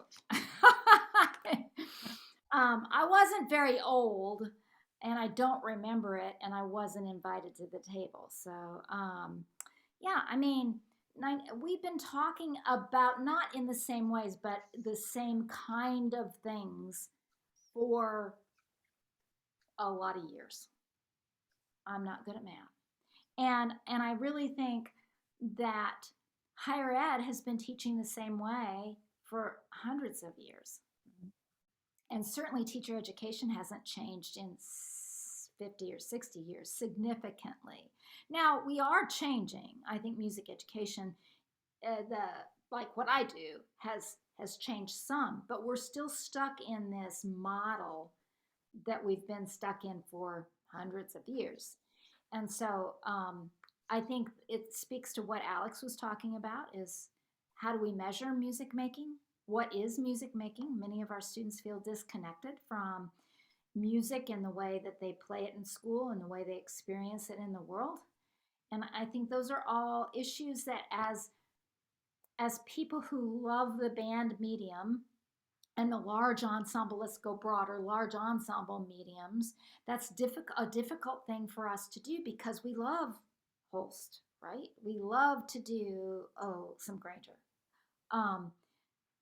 I wasn't very old, and I don't remember it, and I wasn't invited to the table. So, yeah, I mean, we've been talking about, not in the same ways, but the same kind of things for a lot of years. I'm not good at math. And I really think that higher ed has been teaching the same way for hundreds of years. And certainly teacher education hasn't changed in 50 or 60 years significantly. Now we are changing. I think music education, like what I do, has changed some, but we're still stuck in this model that we've been stuck in for hundreds of years. And so I think it speaks to what Alex was talking about, is how do we measure music making? What is music making? Many of our students feel disconnected from music and the way that they play it in school and the way they experience it in the world. And I think those are all issues that as people who love the band medium and the large ensemble, let's go broader, large ensemble mediums, that's a difficult thing for us to do because we love Holst, right? We love to do, some Granger.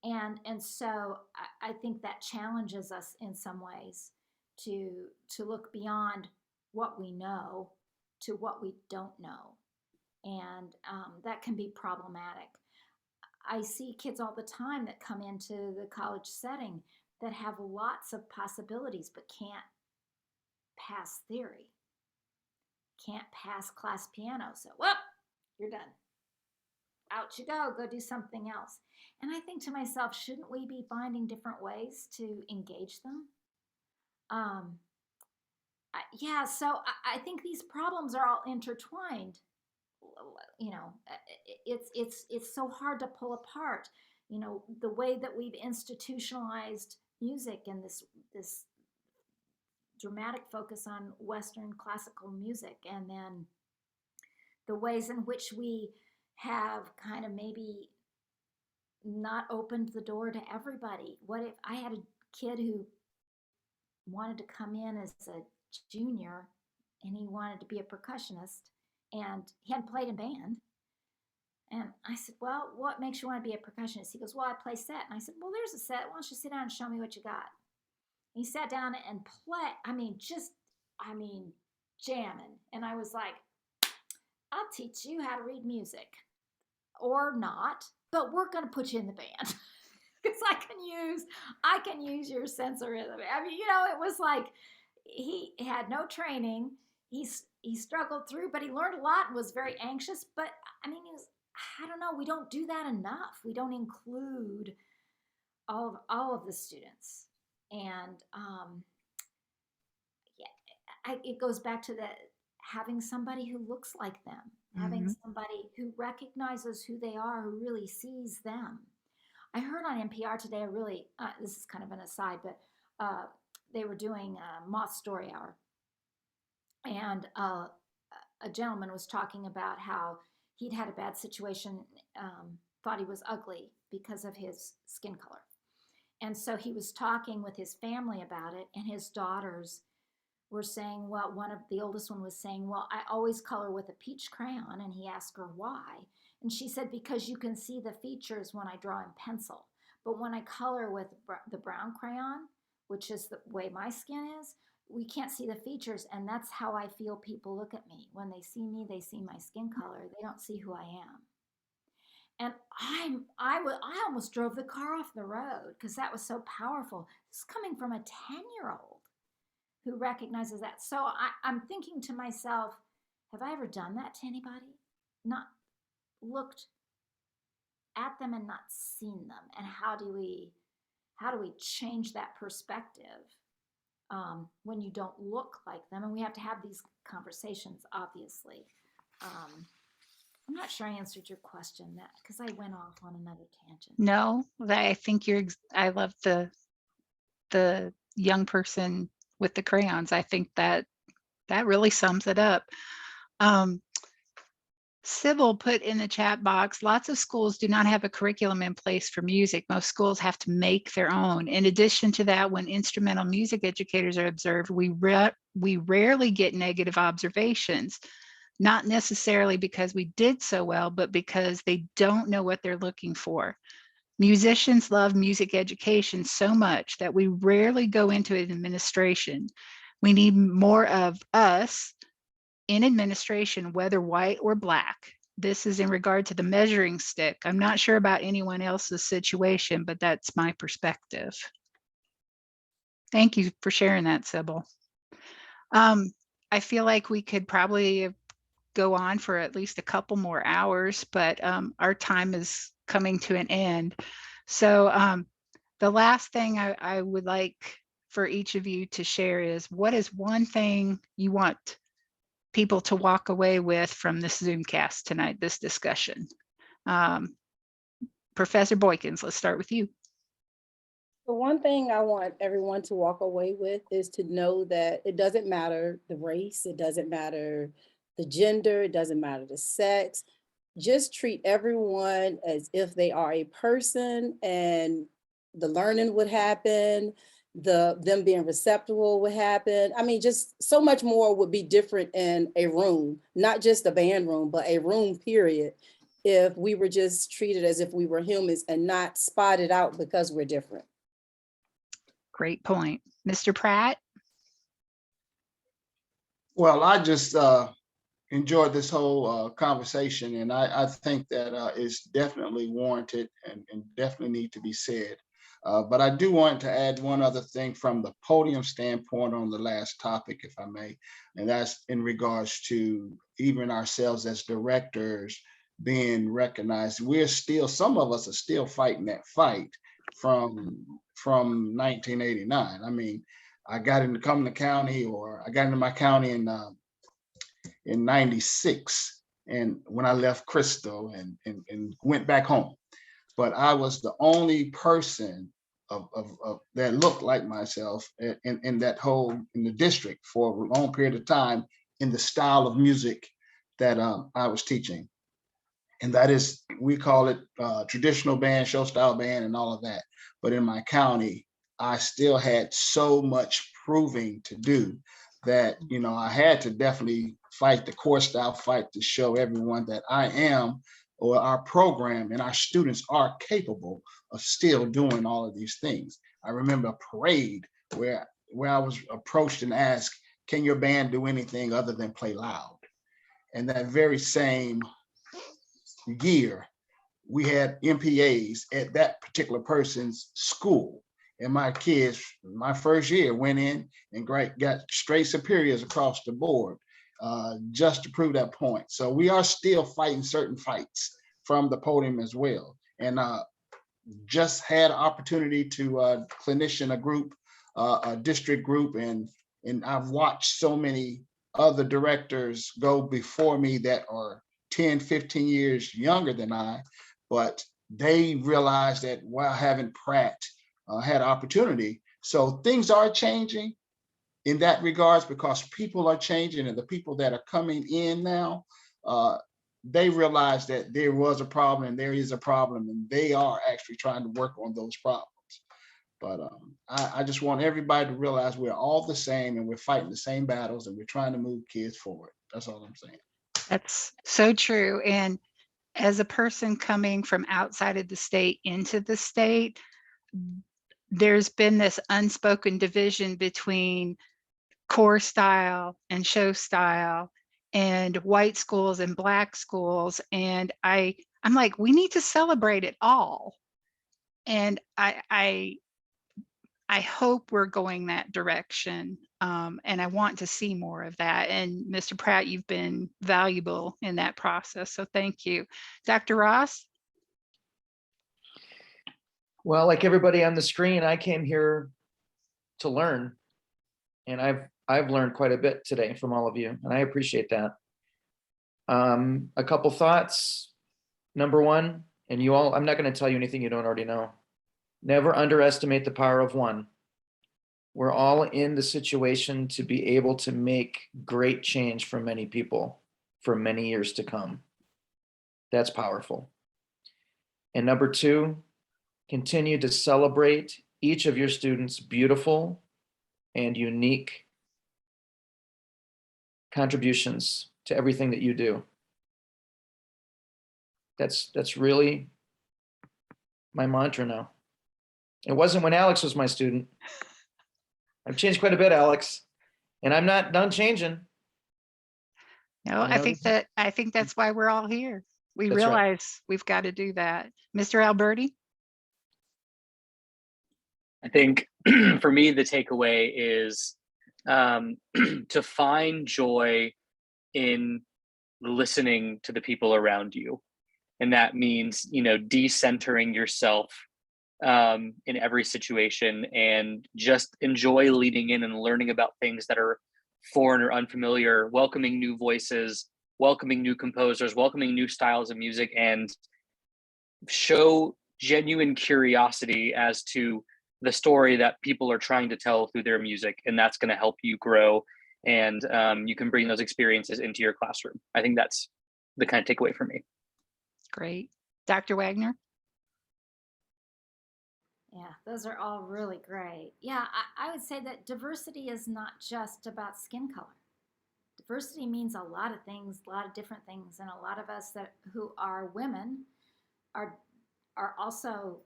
And so I think that challenges us in some ways to look beyond what we know to what we don't know. And that can be problematic. I see kids all the time that come into the college setting that have lots of possibilities, but can't pass theory, can't pass class piano. So, well, you're done. Out you go do something else. And I think to myself, shouldn't we be finding different ways to engage them? So I think these problems are all intertwined. You know, it's so hard to pull apart. You know, the way that we've institutionalized music and this dramatic focus on Western classical music, and then the ways in which we have kind of maybe not opened the door to everybody. What if I had a kid who wanted to come in as a junior and he wanted to be a percussionist and he hadn't played in band? And I said, well, what makes you want to be a percussionist? He goes, well, I play set. And I said, well, there's a set. Why don't you sit down and show me what you got? And he sat down and played. Jamming. And I was like, I'll teach you how to read music, or not, but we're going to put you in the band because I can use your sense of rhythm. I mean, you know, it was like he had no training. He struggled through, but he learned a lot and was very anxious. But I mean, I don't know. We don't do that enough. We don't include all of the students. And it goes back to having somebody who looks like them, having somebody who recognizes who they are, who really sees them. I heard on NPR today this is kind of an aside, but they were doing Moth Story Hour. And a gentleman was talking about how he'd had a bad situation, thought he was ugly because of his skin color. And so he was talking with his family about it, and his daughters were saying, well, the oldest one was saying, well, I always color with a peach crayon. And he asked her why. And she said, because you can see the features when I draw in pencil. But when I color with the brown crayon, which is the way my skin is, we can't see the features. And that's how I feel people look at me. When they see me, they see my skin color. They don't see who I am. And I almost drove the car off the road because that was so powerful. This is coming from a 10-year-old who recognizes that. So I'm thinking to myself, have I ever done that to anybody? Not looked at them and not seen them. And how do we change that perspective when you don't look like them? And we have to have these conversations, obviously. I'm not sure I answered your question because I went off on another tangent. No, I think I love the young person with the crayons. I think that really sums it up. Sybil put in the chat box, lots of schools do not have a curriculum in place for music. Most schools have to make their own. In addition to that, when instrumental music educators are observed, we rarely get negative observations, not necessarily because we did so well, but because they don't know what they're looking for. Musicians love music education so much that we rarely go into administration. We need more of us in administration, whether white or black. This is in regard to the measuring stick. I'm not sure about anyone else's situation, but that's my perspective. Thank you for sharing that, Sybil. I feel like we could probably go on for at least a couple more hours, but our time is coming to an end. So the last thing I would like for each of you to share is, what is one thing you want people to walk away with from this Zoomcast tonight, this discussion? Professor Boykins, let's start with you. The one thing I want everyone to walk away with is to know that it doesn't matter the race, it doesn't matter the gender, it doesn't matter the sex. Just treat everyone as if they are a person, and the learning would happen, them being receptive would happen. I mean, just so much more would be different in a room, not just a band room, but a room period, if we were just treated as if we were humans and not spotted out because we're different. Great point. Mr. Pratt? Well, I just enjoyed this whole conversation, and I think that it's definitely warranted and definitely need to be said. But I do want to add one other thing from the podium standpoint on the last topic, if I may, and that's in regards to even ourselves as directors being recognized. We're still, some of us are still fighting that fight from 1989. I mean, I got into coming to county, or I got into my county in 96, and when I left Krystal and went back home. But I was the only person of that looked like myself in that whole, in the district for a long period of time, in the style of music that I was teaching. And that is, we call it traditional band, show style band, and all of that. But in my county, I still had so much proving to do that, you know, I had to definitely fight the core style fight to show everyone that I am, or our program and our students are capable of still doing all of these things. I remember a parade where I was approached and asked, can your band do anything other than play loud? And that very same year, we had MPAs at that particular person's school. And my kids, my first year, went in and got straight superiors across the board, just to prove that point. So we are still fighting certain fights from the podium as well. And just had an opportunity to clinician a group, a district group, and I've watched so many other directors go before me that are 10, 15 years younger than I, but they realized that while having Pratt had opportunity. So things are changing in that regards, because people are changing, and the people that are coming in now, they realize that there was a problem and there is a problem, and they are actually trying to work on those problems. But I just want everybody to realize we're all the same, and we're fighting the same battles, and we're trying to move kids forward. That's all I'm saying. That's so true. And as a person coming from outside of the state into the state, there's been this unspoken division between core style and show style, and white schools and black schools. And I'm like, we need to celebrate it all. And I hope we're going that direction. And I want to see more of that. And Mr. Pratt, you've been valuable in that process. So thank you. Dr. Ross? Well, like everybody on the screen, I came here to learn, and I've learned quite a bit today from all of you, and I appreciate that. A couple thoughts. Number one, and you all, I'm not going to tell you anything you don't already know. Never underestimate the power of one. We're all in the situation to be able to make great change for many people for many years to come. That's powerful. And number two, continue to celebrate each of your students' beautiful and unique contributions to everything that you do. That's really my mantra now. It wasn't when Alex was my student. I've changed quite a bit, Alex, and I'm not done changing. No, I think that's why we're all here. We That's right. realize we've got to do that. Mr. Alberti? I think for me, the takeaway is to find joy in listening to the people around you. And that means, decentering yourself in every situation, and just enjoy leaning in and learning about things that are foreign or unfamiliar, welcoming new voices, welcoming new composers, welcoming new styles of music, and show genuine curiosity as to the story that people are trying to tell through their music. And that's going to help you grow, and you can bring those experiences into your classroom. I think that's the kind of takeaway for me. Great. Dr. Wagoner? Yeah, those are all really great. Yeah, I would say that diversity is not just about skin color. Diversity means a lot of things, a lot of different things, and a lot of us who are women are also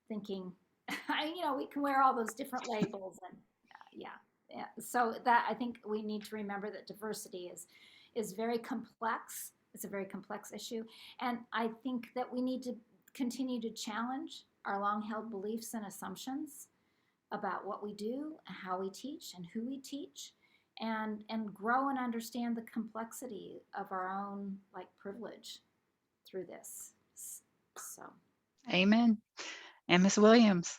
thinking, we can wear all those different labels, and yeah. So that, I think we need to remember that diversity is very complex. It's a very complex issue, and I think that we need to continue to challenge our long-held beliefs and assumptions about what we do, how we teach, and who we teach, and grow and understand the complexity of our own privilege through this. So, Amen. And Ms. Williams?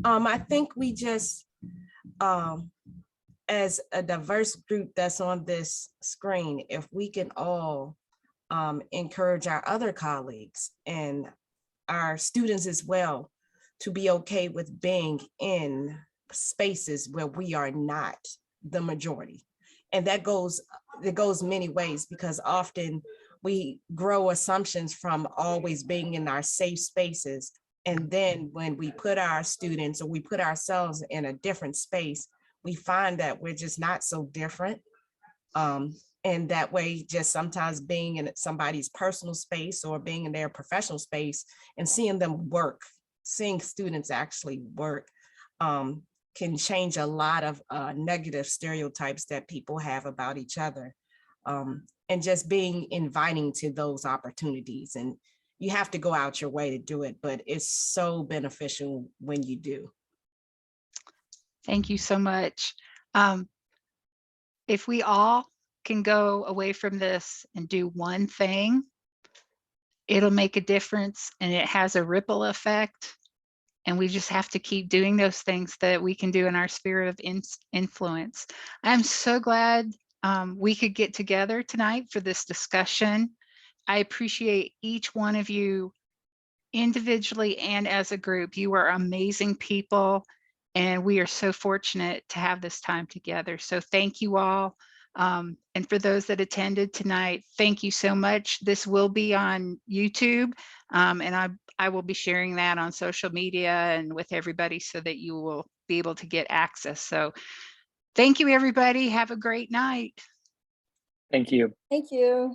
I think we just, as a diverse group that's on this screen, if we can all encourage our other colleagues and our students as well to be okay with being in spaces where we are not the majority. And it goes many ways, because often we grow assumptions from always being in our safe spaces. And then when we put our students, or we put ourselves in a different space, we find that we're just not so different. And that way, just sometimes being in somebody's personal space or being in their professional space and seeing them work, seeing students actually work, can change a lot of negative stereotypes that people have about each other. And just being inviting to those opportunities. And you have to go out your way to do it, but it's so beneficial when you do. Thank you so much. If we all can go away from this and do one thing, it'll make a difference, and it has a ripple effect. And we just have to keep doing those things that we can do in our sphere of influence. I'm so glad we could get together tonight for this discussion. I appreciate each one of you individually and as a group. You are amazing people, and we are so fortunate to have this time together. So thank you all. And for those that attended tonight, thank you so much. This will be on YouTube, and I will be sharing that on social media and with everybody so that you will be able to get access. So thank you, everybody. Have a great night. Thank you. Thank you.